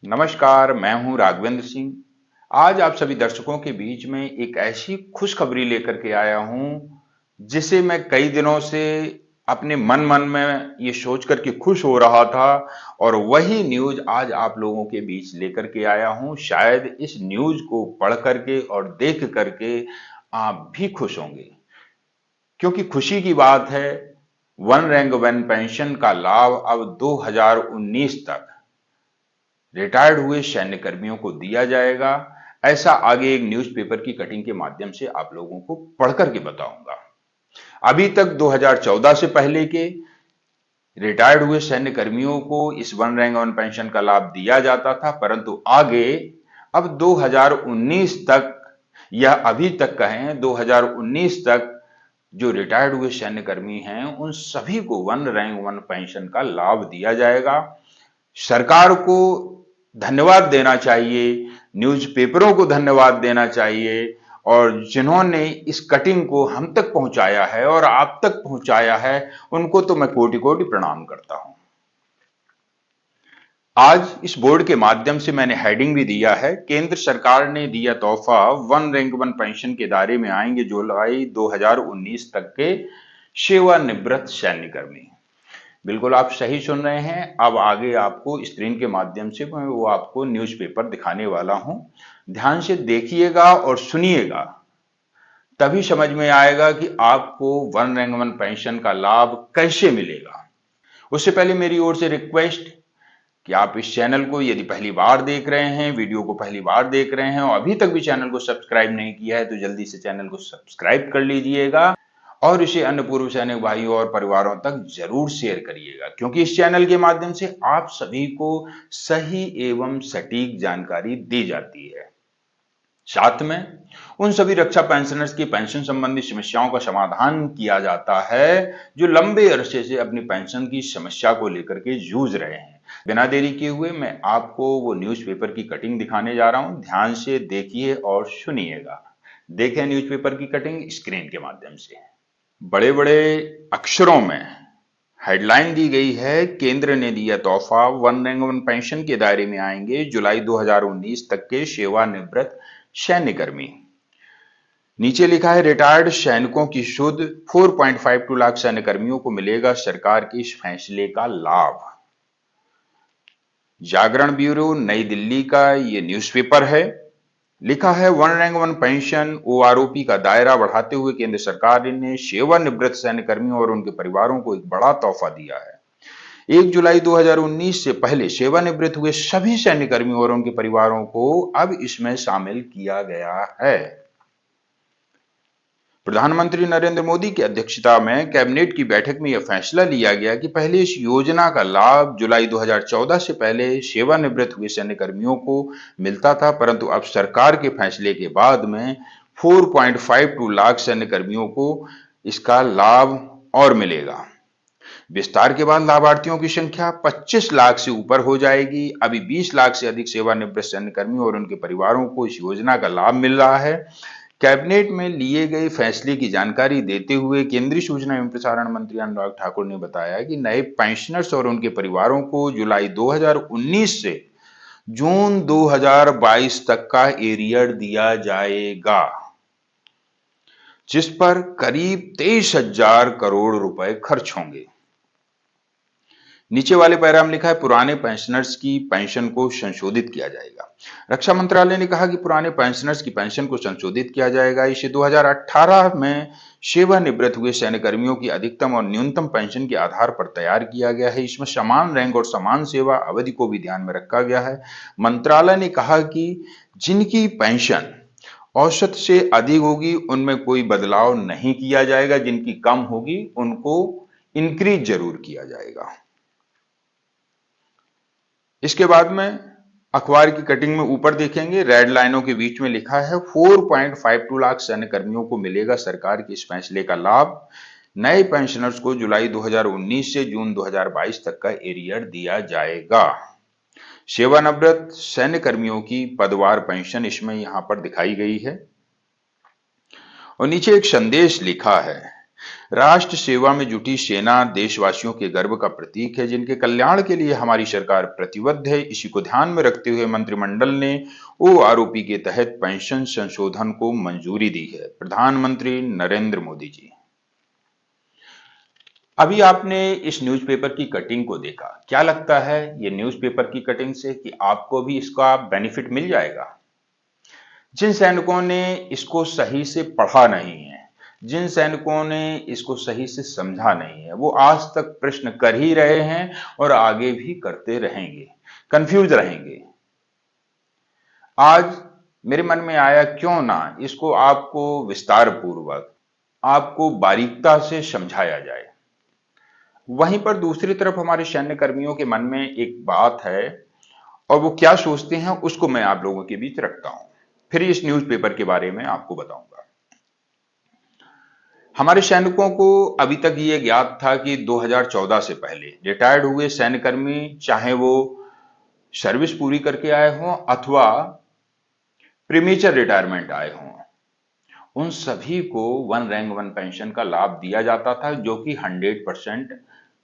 नमस्कार, मैं हूं राघवेंद्र सिंह। आज आप सभी दर्शकों के बीच में एक ऐसी खुशखबरी लेकर के आया हूं जिसे मैं कई दिनों से अपने मन मन में ये सोच कर के खुश हो रहा था और वही न्यूज आज आप लोगों के बीच लेकर के आया हूं। शायद इस न्यूज को पढ़ करके और देख करके आप भी खुश होंगे, क्योंकि खुशी की बात है। वन रैंक वन पेंशन का लाभ अब 2019 तक रिटायर्ड हुए सैन्य कर्मियों को दिया जाएगा। ऐसा आगे एक न्यूज़पेपर की कटिंग के माध्यम से आप लोगों को पढ़कर के बताऊंगा। अभी तक 2014 से पहले के रिटायर्ड हुए सैन्य कर्मियों को इस वन रैंक वन पेंशन का लाभ दिया जाता था, परंतु आगे अब 2019 तक या अभी तक कहें 2019 तक जो रिटायर्ड हुए सैन्य कर्मी हैं उन सभी को वन रैंक वन पेंशन का लाभ दिया जाएगा। सरकार को धन्यवाद देना चाहिए, न्यूज़पेपरों को धन्यवाद देना चाहिए, और जिन्होंने इस कटिंग को हम तक पहुंचाया है और आप तक पहुंचाया है उनको तो मैं कोटि कोटि प्रणाम करता हूं। आज इस बोर्ड के माध्यम से मैंने हेडिंग भी दिया है, केंद्र सरकार ने दिया तोहफा, वन रैंक वन पेंशन के दायरे में आएंगे जुलाई 2019 तक के सेवानिवृत्त सैन्य कर्मी। बिल्कुल आप सही सुन रहे हैं। अब आगे आपको स्क्रीन के माध्यम से मैं वो आपको न्यूज़पेपर दिखाने वाला हूं। ध्यान से देखिएगा और सुनिएगा, तभी समझ में आएगा कि आपको वन रैंक वन पेंशन का लाभ कैसे मिलेगा। उससे पहले मेरी ओर से रिक्वेस्ट कि आप इस चैनल को यदि पहली बार देख रहे हैं, वीडियो को पहली बार देख रहे हैं और अभी तक भी चैनल को सब्सक्राइब नहीं किया है तो जल्दी से चैनल को सब्सक्राइब कर लीजिएगा और इसे अन्य पूर्व सैनिक भाइयों और परिवारों तक जरूर शेयर करिएगा, क्योंकि इस चैनल के माध्यम से आप सभी को सही एवं सटीक जानकारी दी जाती है। साथ में उन सभी रक्षा पेंशनर्स की पेंशन संबंधी समस्याओं का समाधान किया जाता है जो लंबे अरसे से अपनी पेंशन की समस्या को लेकर के जूझ रहे हैं। बिना देरी किए हुए मैं आपको वो न्यूज़पेपर की कटिंग दिखाने जा रहा हूं। ध्यान से देखिए और सुनिएगा। देखें न्यूज़पेपर की कटिंग स्क्रीन के माध्यम से। बड़े बड़े अक्षरों में हेडलाइन दी गई है, केंद्र ने दिया तोहफा, वन रैंक वन पेंशन के दायरे में आएंगे जुलाई 2019 तक के सेवानिवृत्त सैन्य कर्मी। नीचे लिखा है, रिटायर्ड सैनिकों की शुद्ध 4.52 लाख सैन्य कर्मियों को मिलेगा सरकार के इस फैसले का लाभ। जागरण ब्यूरो नई दिल्ली का ये न्यूज़पेपर है। लिखा है, one rank one pension OROP का दायरा बढ़ाते हुए केंद्र सरकार ने सेवानिवृत्त सैन्य कर्मियों और उनके परिवारों को एक बड़ा तोहफा दिया है। 1 जुलाई 2019 से पहले सेवानिवृत्त हुए सभी सैन्य कर्मियों और उनके परिवारों को अब इसमें शामिल किया गया है। प्रधानमंत्री नरेंद्र मोदी की अध्यक्षता में कैबिनेट की बैठक में यह फैसला लिया गया कि पहले इस योजना का लाभ जुलाई 2014 से पहले सेवानिवृत्त हुए सैन्य कर्मियों को मिलता था, परंतु अब सरकार के फैसले के बाद में 4.52 लाख सैन्य कर्मियों को इसका लाभ और मिलेगा। विस्तार के बाद लाभार्थियों की संख्या 25 लाख से ऊपर हो जाएगी। अभी 20 लाख से अधिक सेवानिवृत्त सैन्य कर्मियों और उनके परिवारों को इस योजना का लाभ मिल रहा है। कैबिनेट में लिए गए फैसले की जानकारी देते हुए केंद्रीय सूचना एवं प्रसारण मंत्री अनुराग ठाकुर ने बताया कि नए पेंशनर्स और उनके परिवारों को जुलाई 2019 से जून 2022 तक का एरियर दिया जाएगा, जिस पर करीब 23,000 करोड़ रुपए खर्च होंगे। नीचे वाले पैरा में लिखा है, पुराने पेंशनर्स की पेंशन को संशोधित किया जाएगा। रक्षा मंत्रालय ने कहा कि पुराने पेंशनर्स की पेंशन को संशोधित किया जाएगा। इसे 2018 में सेवानिवृत्त हुए सैन्य कर्मियों की अधिकतम और न्यूनतम पेंशन के आधार पर तैयार किया गया है। इसमें समान रैंक और समान सेवा अवधि को भी ध्यान में रखा गया है। मंत्रालय ने कहा कि जिनकी पेंशन औसत से अधिक होगी उनमें कोई बदलाव नहीं किया जाएगा, जिनकी कम होगी उनको इंक्रीज जरूर किया जाएगा। इसके बाद में अखबार की कटिंग में ऊपर देखेंगे, रेड लाइनों के बीच में लिखा है, 4.52 लाख सैन्य कर्मियों को मिलेगा सरकार के इस फैसले का लाभ। नए पेंशनर्स को जुलाई 2019 से जून 2022 तक का एरियर दिया जाएगा। सेवानिवृत्त सैन्य कर्मियों की पदवार पेंशन इसमें यहां पर दिखाई गई है और नीचे एक संदेश लिखा है, राष्ट्र सेवा में जुटी सेना देशवासियों के गर्व का प्रतीक है, जिनके कल्याण के लिए हमारी सरकार प्रतिबद्ध है। इसी को ध्यान में रखते हुए मंत्रिमंडल ने ओआरओपी के तहत पेंशन संशोधन को मंजूरी दी है। प्रधानमंत्री नरेंद्र मोदी जी। अभी आपने इस न्यूज़पेपर की कटिंग को देखा, क्या लगता है ये न्यूज़पेपर की कटिंग से कि आपको भी इसका बेनिफिट मिल जाएगा? जिन सैनिकों ने इसको सही से पढ़ा नहीं है, जिन सैनिकों ने इसको सही से समझा नहीं है, वो आज तक प्रश्न कर ही रहे हैं और आगे भी करते रहेंगे, कंफ्यूज रहेंगे। आज मेरे मन में आया क्यों ना इसको आपको विस्तार पूर्वक, आपको बारीकता से समझाया जाए। वहीं पर दूसरी तरफ हमारे सैन्य कर्मियों के मन में एक बात है और वो क्या सोचते हैं उसको मैं आप लोगों के बीच रखता हूं, फिर इस न्यूज़पेपर के बारे में आपको बताऊंगा। हमारे सैनिकों को अभी तक ये ज्ञात था कि 2014 से पहले रिटायर्ड हुए सैन्यकर्मी, चाहे वो सर्विस पूरी करके आए हों अथवा प्रीमेचर रिटायरमेंट आए हों, उन सभी को वन रैंक वन पेंशन का लाभ दिया जाता था, जो कि 100%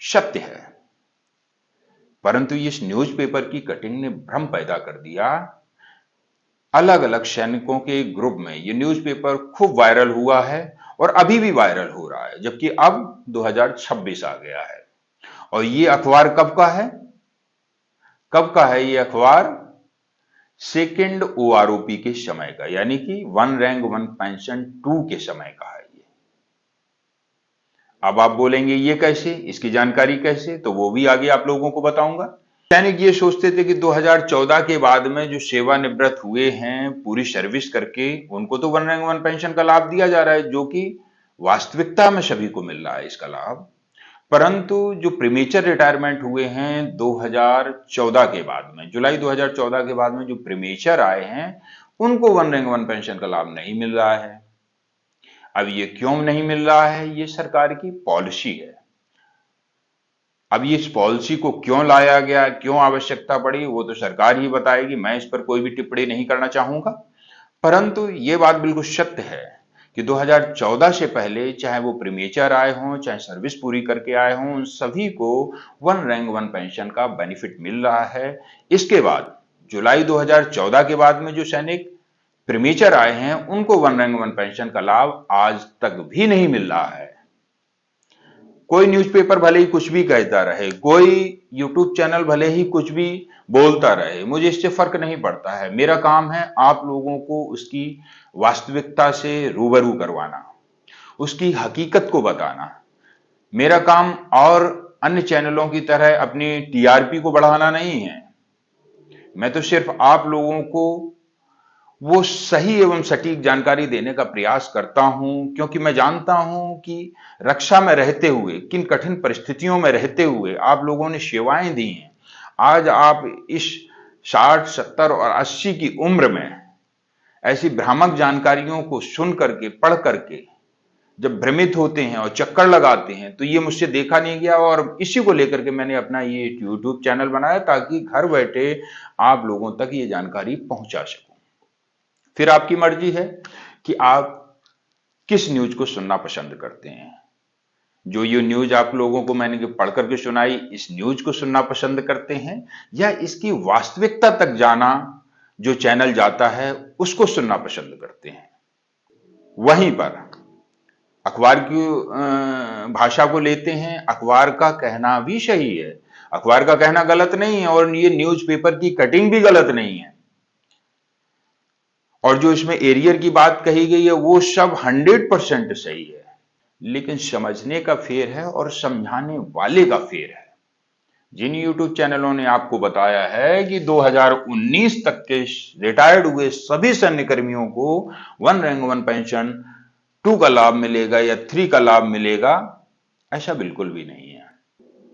सत्य है। परंतु इस न्यूज़पेपर की कटिंग ने भ्रम पैदा कर दिया। अलग अलग सैनिकों के ग्रुप में ये न्यूज़पेपर खूब वायरल हुआ है और अभी भी वायरल हो रहा है, जबकि अब 2026 आ गया है। और ये अखबार कब का है? कब का है ये अखबार? सेकेंड ओआरओपी के समय का, यानी कि वन रैंक वन पेंशन 2 के समय का है ये। अब आप बोलेंगे ये कैसे, इसकी जानकारी कैसे? तो वो भी आगे आप लोगों को बताऊंगा। सैनिक ये सोचते थे कि 2014 के बाद में जो सेवानिवृत्त हुए हैं पूरी सर्विस करके, उनको तो वन रैंक वन पेंशन का लाभ दिया जा रहा है, जो कि वास्तविकता में सभी को मिल रहा है इसका लाभ। परंतु जो प्रीमेचर रिटायरमेंट हुए हैं 2014 के बाद में, जुलाई 2014 के बाद में जो प्रीमेचर आए हैं, उनको वन रैंक वन पेंशन का लाभ नहीं मिल रहा है। अब ये क्यों नहीं मिल रहा है? ये सरकार की पॉलिसी है। अब इस पॉलिसी को क्यों लाया गया, क्यों आवश्यकता पड़ी, वो तो सरकार ही बताएगी, मैं इस पर कोई भी टिप्पणी नहीं करना चाहूंगा। परंतु ये बात बिल्कुल सत्य है कि 2014 से पहले चाहे वो प्रीमेचर आए हों, चाहे सर्विस पूरी करके आए हों, उन सभी को वन रैंक वन पेंशन का बेनिफिट मिल रहा है। इसके बाद जुलाई 2014 के बाद में जो सैनिक प्रीमेचर आए हैं, उनको वन रैंक वन पेंशन का लाभ आज तक भी नहीं मिल रहा है। कोई न्यूज़पेपर भले ही कुछ भी कहता रहे, कोई यूट्यूब चैनल भले ही कुछ भी बोलता रहे, मुझे इससे फर्क नहीं पड़ता है। मेरा काम है आप लोगों को उसकी वास्तविकता से रूबरू करवाना, उसकी हकीकत को बताना। मेरा काम और अन्य चैनलों की तरह अपनी टीआरपी को बढ़ाना नहीं है। मैं तो सिर्फ आप लोगों को वो सही एवं सटीक जानकारी देने का प्रयास करता हूं, क्योंकि मैं जानता हूं कि रक्षा में रहते हुए, किन कठिन परिस्थितियों में रहते हुए आप लोगों ने सेवाएं दी हैं। आज आप इस 60, 70 और 80 की उम्र में ऐसी भ्रामक जानकारियों को सुन करके, पढ़ करके जब भ्रमित होते हैं और चक्कर लगाते हैं, तो ये मुझसे देखा नहीं गया और इसी को लेकर के मैंने अपना ये यूट्यूब चैनल बनाया, ताकि घर बैठे आप लोगों तक ये जानकारी पहुंचा सकूं। फिर आपकी मर्जी है कि आप किस न्यूज को सुनना पसंद करते हैं। जो ये न्यूज आप लोगों को मैंने पढ़ करके सुनाई, इस न्यूज को सुनना पसंद करते हैं, या इसकी वास्तविकता तक जाना जो चैनल जाता है उसको सुनना पसंद करते हैं। वहीं पर अखबार की भाषा को लेते हैं, अखबार का कहना भी सही है, अखबार का कहना गलत नहीं है और ये न्यूज़पेपर की कटिंग भी गलत नहीं है। और जो इसमें एरियर की बात कही गई है वो सब 100% सही है, लेकिन समझने का फेर है और समझाने वाले का फेर है। जिन यूट्यूब चैनलों ने आपको बताया है कि 2019 तक के रिटायर्ड हुए सभी सैन्य कर्मियों को वन रैंक वन पेंशन 2 का लाभ मिलेगा या 3 का लाभ मिलेगा, ऐसा बिल्कुल भी नहीं है।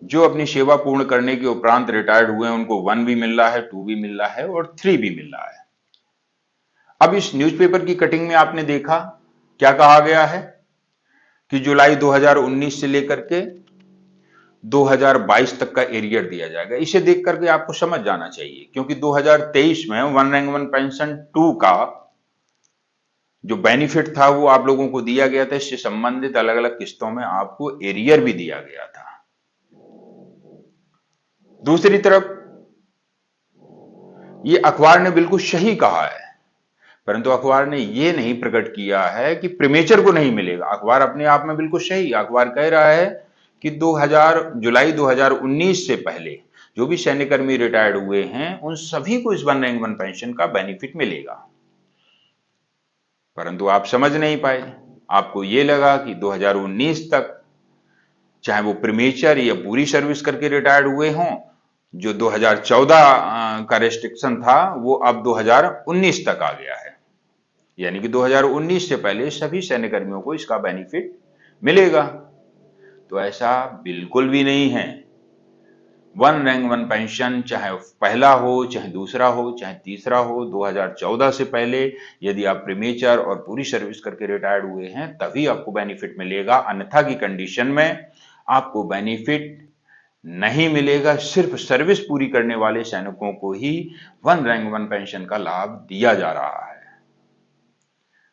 जो अपनी सेवा पूर्ण करने के उपरांत रिटायर्ड हुए हैं उनको 1 भी मिल रहा है, 2 भी मिल रहा है और 3 भी मिल रहा है। अब इस न्यूज़पेपर की कटिंग में आपने देखा क्या कहा गया है कि जुलाई 2019 से लेकर के 2022 तक का एरियर दिया जाएगा। इसे देख करके आपको समझ जाना चाहिए, क्योंकि 2023 में वन रैंक वन पेंशन 2 का जो बेनिफिट था वो आप लोगों को दिया गया था, इससे संबंधित अलग अलग किस्तों में आपको एरियर भी दिया गया था। दूसरी तरफ ये अखबार ने बिल्कुल सही कहा है, परंतु अखबार ने ये नहीं प्रकट किया है कि प्रीमेचर को नहीं मिलेगा। अखबार अपने आप में बिल्कुल सही, अखबार कह रहा है कि जुलाई 2019 से पहले जो भी सैन्यकर्मी रिटायर्ड हुए हैं उन सभी को इस वन रैंक वन पेंशन का बेनिफिट मिलेगा। परंतु आप समझ नहीं पाए, आपको ये लगा कि 2019 तक चाहे वो प्रीमेचर या पूरी सर्विस करके रिटायर्ड हुए हों, जो 2014 का रेस्ट्रिक्शन था वो अब 2019 तक आ गया है, यानी कि 2019 से पहले सभी सैन्यकर्मियों को इसका बेनिफिट मिलेगा। तो ऐसा बिल्कुल भी नहीं है। वन रैंक वन पेंशन चाहे पहला हो, चाहे दूसरा हो, चाहे तीसरा हो, 2014 से पहले यदि आप प्रीमेचर और पूरी सर्विस करके रिटायर्ड हुए हैं तभी आपको बेनिफिट मिलेगा, अन्यथा की कंडीशन में आपको बेनिफिट नहीं मिलेगा। सिर्फ सर्विस पूरी करने वाले सैनिकों को ही वन रैंक वन पेंशन का लाभ दिया जा रहा है।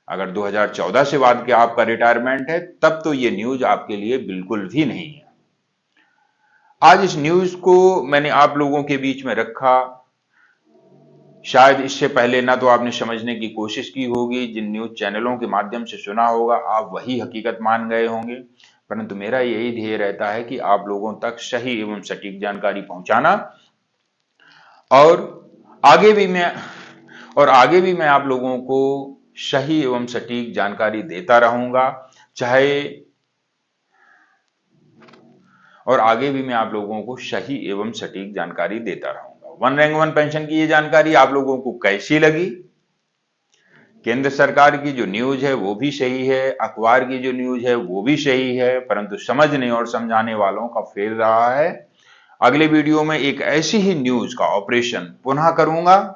अगर 2014 से बाद के आपका रिटायरमेंट है तब तो ये न्यूज आपके लिए बिल्कुल भी नहीं है। आज इस न्यूज को मैंने आप लोगों के बीच में रखा, शायद इससे पहले ना तो आपने समझने की कोशिश की होगी, जिन न्यूज चैनलों के माध्यम से सुना होगा आप वही हकीकत मान गए होंगे, परंतु मेरा यही ध्येय रहता है कि आप लोगों तक सही एवं सटीक जानकारी पहुंचाना, और आगे भी मैं आप लोगों को सही एवं सटीक जानकारी देता रहूंगा, और आगे भी मैं आप लोगों को सही एवं सटीक जानकारी देता रहूंगा। वन रैंक वन पेंशन की ये जानकारी आप लोगों को कैसी लगी? केंद्र सरकार की जो न्यूज है वो भी सही है, अखबार की जो न्यूज है वो भी सही है, परंतु समझने और समझाने वालों का फेल रहा है। अगले वीडियो में एक ऐसी ही न्यूज का ऑपरेशन पुनः करूंगा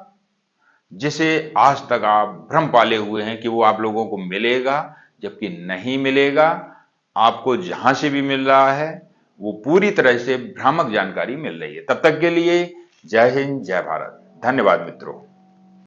जिसे आज तक आप भ्रम पाले हुए हैं कि वो आप लोगों को मिलेगा, जबकि नहीं मिलेगा। आपको जहां से भी मिल रहा है वो पूरी तरह से भ्रामक जानकारी मिल रही है। तब तक के लिए जय हिंद, जय भारत, धन्यवाद मित्रों।